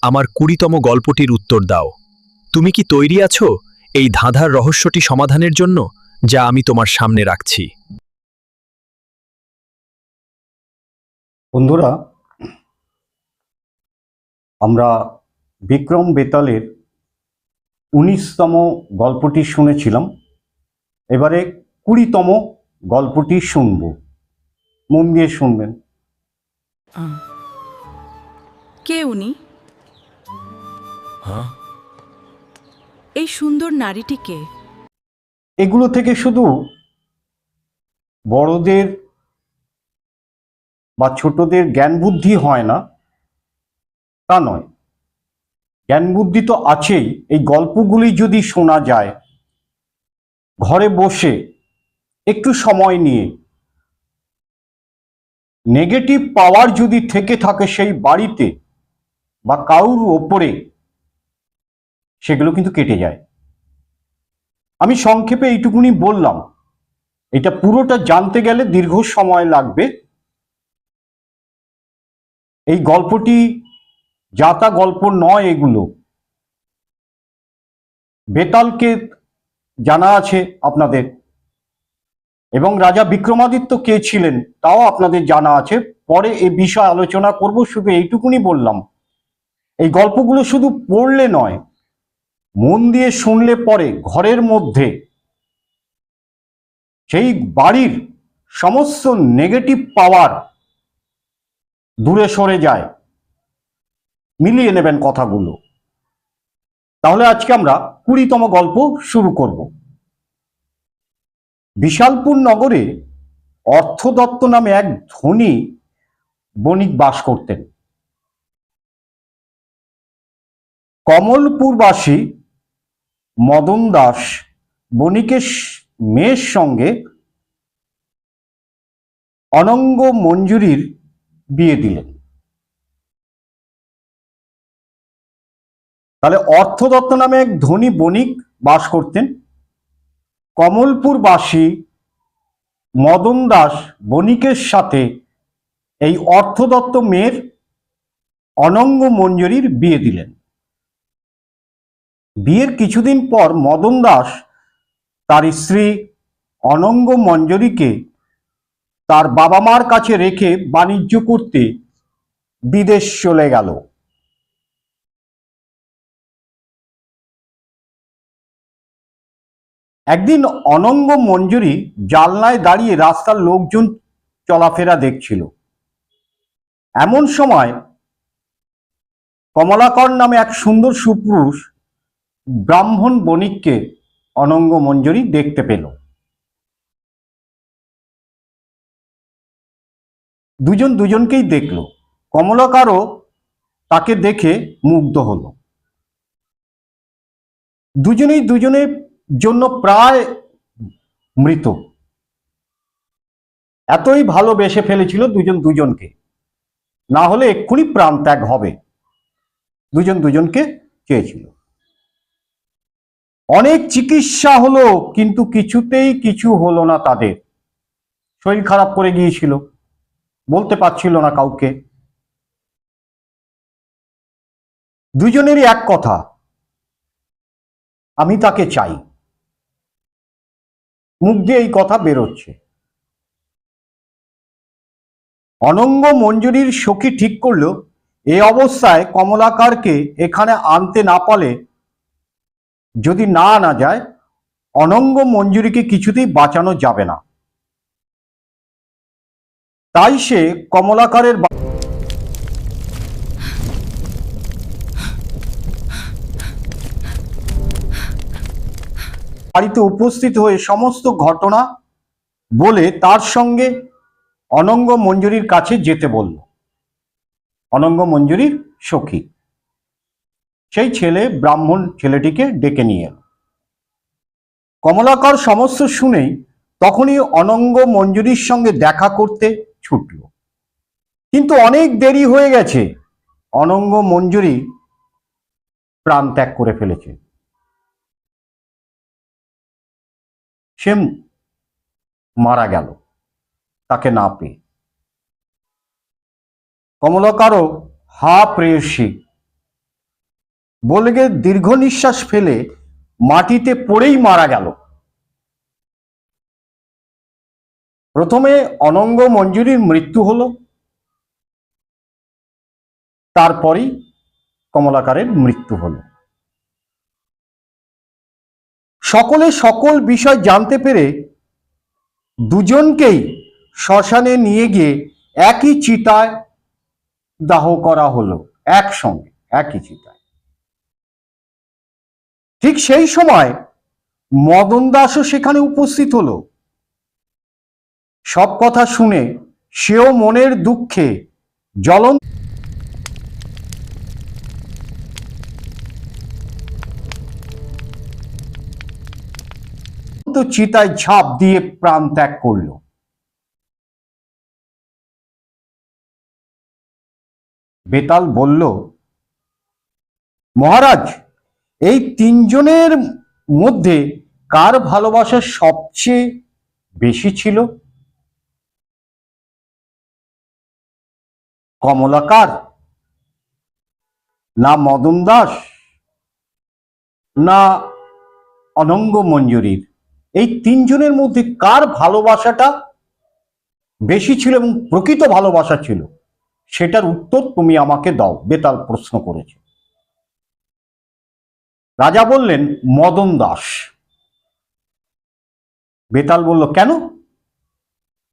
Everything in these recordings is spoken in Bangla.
আমার ২০তম গল্পটির উত্তর দাও। তুমি কি তৈরি আছো এই ধাঁধার রহস্যটি সমাধানের জন্য, যা আমি তোমার সামনে রাখছি? বন্ধুরা, আমরা বিক্রম বেতালের ১৯তম গল্পটি শুনেছিলাম। এবারে ২০তম গল্পটি শুনব। মন দিয়ে শুনবেন। কে উনি? এই সুন্দর নারীটি কে? এগুলো থেকে শুধু বড়দের বা ছোটদের জ্ঞান বুদ্ধি হয় না, তা নয়। জ্ঞান বুদ্ধি তো আছেই। এই গল্পগুলি যদি শোনা যায় ঘরে বসে একটু সময় নিয়ে, নেগেটিভ পাওয়ার যদি থেকে থাকে সেই বাড়িতে বা কারুর ওপরে, সেগুলো কিন্তু কেটে যায়। আমি সংক্ষেপে এইটুকুনি বললাম। এটা পুরোটা জানতে গেলে দীর্ঘ সময় লাগবে। এই গল্পটি যাতা গল্প নয়। এগুলো বেতালকে জানা আছে আপনাদের, এবং রাজা বিক্রমাদিত্য কে ছিলেন তাও আপনাদের জানা আছে। পরে এ বিষয়ে আলোচনা করব। শুধু এইটুকুনি বললাম, এই গল্পগুলো শুধু পড়লে নয়, মন দিয়ে শুনলে পরে ঘরের মধ্যে সেই বাড়ির সমস্ত নেগেটিভ পাওয়ার দূরে সরে যায়। মিলিয়ে নেবেন কথাগুলো। তাহলে আজকে আমরা ২০তম গল্প শুরু করব। বিশালপুর নগরে অর্থদত্ত নামে এক ধনী বণিক বাস করতেন। কমলপুরবাসী মদন দাস বণিকের মেয়ের সঙ্গে অনঙ্গ মঞ্জুরির বিয়ে দিলেন। তাহলে অর্থদত্ত নামে এক ধনী বণিক বাস করতেন। কমলপুরবাসী মদন দাস বণিকের সাথে এই অর্থদত্ত মেয়ের অনঙ্গ মঞ্জুরির বিয়ে দিলেন। বিয়ের কিছুদিন পর মদন দাস তার স্ত্রী অনঙ্গ মঞ্জুরিকে তার বাবা মার কাছে রেখে বাণিজ্য করতে বিদেশ চলে গেল। একদিন অনঙ্গ মঞ্জুরি জানলায় দাঁড়িয়ে রাস্তার লোকজন চলাফেরা দেখছিল। এমন সময় কমলাকর নামে এক সুন্দর সুপুরুষ ব্রাহ্মণ বণিককে অনঙ্গ মঞ্জুরি দেখতে পেল। দুজন দুজনকেই দেখল। কমলাকারও তাকে দেখে মুগ্ধ হলো। দুজনেই দুজনের জন্য প্রায় মৃত। এতই ভালোবেসে ফেলেছিল দুজন দুজনকে, না হলে এক্ষুনি প্রাণ ত্যাগ হবে। দুজন দুজনকে চেয়েছিল। অনেক চিকিৎসা হলো, কিন্তু কিছুতেই কিছু হলো না তাদের। শরীর খারাপ করে গিয়েছিল, বলতে পারছিল না কাউকে। দুজনেরই এক কথা, আমি তাকে চাই। মুখ দিয়ে এই কথা বেরোচ্ছে। অনঙ্গ মঞ্জুরির সখী ঠিক করলো, এই অবস্থায় কমলাকারকে এখানে আনতে না পারলে, যদি না আনা যায়, অনঙ্গ মঞ্জুরিকে কিছুতেই বাঁচানো যাবে না। তাই সে কমলাকারের বাড়িতে উপস্থিত হয়ে সমস্ত ঘটনা বলে তার সঙ্গে অনঙ্গ মঞ্জুরির কাছে যেতে বলল। অনঙ্গ মঞ্জুরির সখী সেই ছেলে ব্রাহ্মণ ছেলেটিকে ডেকে নিয়ে এল। কমলাকর সমস্ত শুনেই তখনই অনঙ্গ মঞ্জুরির সঙ্গে দেখা করতে ছুটল। কিন্তু অনেক দেরি হয়ে গেছে। অনঙ্গ মঞ্জুরি প্রাণ ত্যাগ করে ফেলেছে। সে মারা গেল তাকে না পেয়ে। কমলাকারও হা প্রেয়সী, বলে গিয়ে দীর্ঘ নিঃশ্বাস ফেলে মাটিতে পড়েই মারা গেল। প্রথমে অনঙ্গ মঞ্জুরির মৃত্যু হলো, তারপরেই কমলাকারের মৃত্যু হলো। সকলে সকল বিষয় জানতে পেরে দুজনকেই শ্মশানে নিয়ে গিয়ে একই চিতায় দাহ করা হলো, একসঙ্গে একই চিতায়। ঠিক সেই সময় মদন দাসও সেখানে উপস্থিত হলো। সব কথা শুনে সেও মনের দুঃখে জ্বলন্ত চিতায় ঝাঁপ দিয়ে প্রাণ ত্যাগ করল। বেতাল বলল, মহারাজ, এই তিনজনের মধ্যে কার ভালোবাসা সবচেয়ে বেশি ছিল? কমলাকার, না মদন দাস, না অনঙ্গ মঞ্জুরির? এই তিনজনের মধ্যে কার ভালোবাসাটা বেশি ছিল এবং প্রকৃত ভালোবাসা ছিল, সেটার উত্তর তুমি আমাকে দাও, বেতাল প্রশ্ন করেছে। রাজা বললেন, মদন দাস। বেতাল বলল, কেন?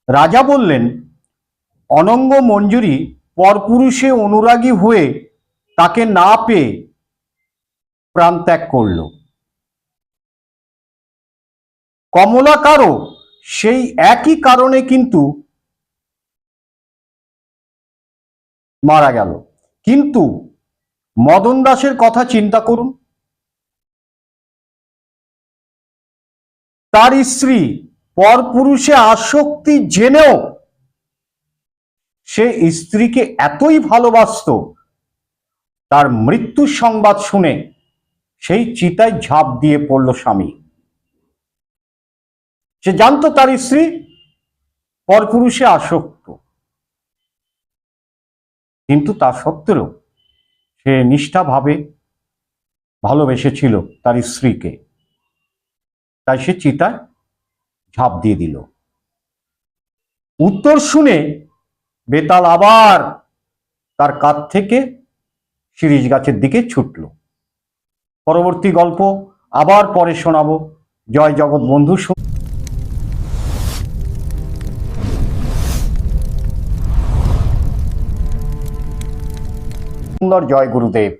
রাজা বললেন, অনঙ্গ মঞ্জুরি পরপুরুষে অনুরাগী হয়ে তাকে না পেয়ে প্রাণ ত্যাগ করল। কমলাকারও সেই একই কারণে কিন্তু মারা গেল। কিন্তু মদন দাসের কথা চিন্তা করুন, তার স্ত্রী পরপুরুষে আসক্তি জেনেও সে স্ত্রীকে এতই ভালোবাসতো, তার মৃত্যুর সংবাদ শুনে সেই চিতায় ঝাঁপ দিয়ে পড়ল স্বামী। সে জানতো তার স্ত্রী পরপুরুষে আসক্ত, কিন্তু তা সত্ত্বেও সে নিষ্ঠাভাবে ভালোবেসেছিল তার স্ত্রীকে, তাই সে চিতায় ঝাঁপ দিয়ে দিল। উত্তর শুনে বেতাল আবার তার কাঁধ থেকে শিরীষ গাছের দিকে ছুটল। পরবর্তী গল্প আবার পরে শোনাবো। জয় জগৎ বন্ধু। সুন্দর। জয় গুরুদেব।